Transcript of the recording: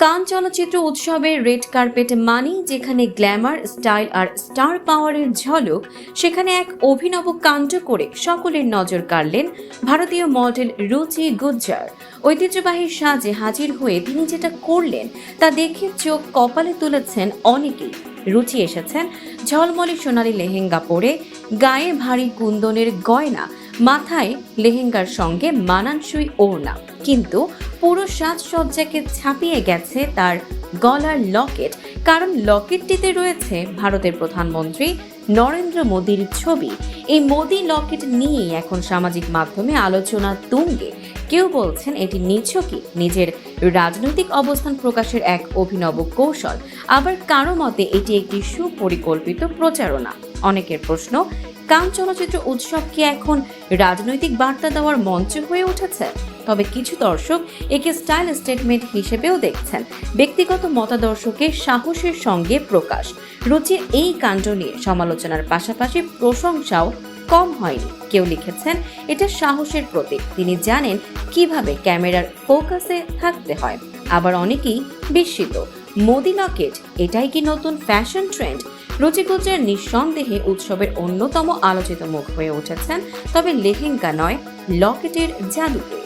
কান চলচ্চিত্র উৎসবের রেড কার্পেট মানি যেখানে গ্ল্যামার, স্টাইল আর স্টার পাওয়ারের ঝলক, সেখানে এক অভিনব কাণ্ড করে সকলের নজর কাড়লেন ভারতীয় মডেল রুচি গুজ্জার। ঐতিহ্যবাহী সাজে হাজির হয়ে তিনি যেটা করলেন তা দেখে চোখ কপালে তুলেছেন অনেকেই। রুচি এসেছেন ঝলমলে সোনালী লেহেঙ্গা পরে, গায়ে ভারী কুন্দনের গয়না, মাথায় লেহেঙ্গার সঙ্গে মানানসই ওড়না, কিন্তু পুরো সাজসজ্জাকে ছাপিয়ে গেছে তার গলার লকেট। কারণ লকেটটিতে রয়েছে ভারতের প্রধানমন্ত্রী নরেন্দ্র মোদীর ছবি। এই মোদী লকেট নিয়েই এখন সামাজিক মাধ্যমে আলোচনা তুঙ্গে। কেউ বলছেন এটি নিছকই নিজের রাজনৈতিক অবস্থান প্রকাশের এক অভিনব কৌশল, আবার কারো মতে এটি একটি সুপরিকল্পিত প্রচারণা। অনেকের প্রশ্ন, কান চলচ্চিত্র উৎসব কি এখন রাজনৈতিক বার্তা দেওয়ার মঞ্চ হয়ে উঠেছে? তবে কিছু দর্শক একে স্টাইল স্টেটমেন্ট হিসেবেও দেখছেন, ব্যক্তিগত মতাদর্শকে সাহসের সঙ্গে প্রকাশ। রুচির এই কাণ্ড নিয়ে সমালোচনার পাশাপাশি প্রশংসাও কম হয়নি। কেউ লিখেছেন এটা সাহসের প্রতীক, তিনি জানেন কিভাবে ক্যামেরার ফোকাসে থাকতে হয়। আবার অনেকেই বিস্মিত, মোদি লকেট এটাই কি নতুন ফ্যাশন ট্রেন্ড? রুচি গুজ্জার নিঃসন্দেহে উৎসবের অন্যতম আলোচিত মুখ হয়ে উঠেছেন, তবে লেহেঙ্গা নয়, লকেটের জাদুতে।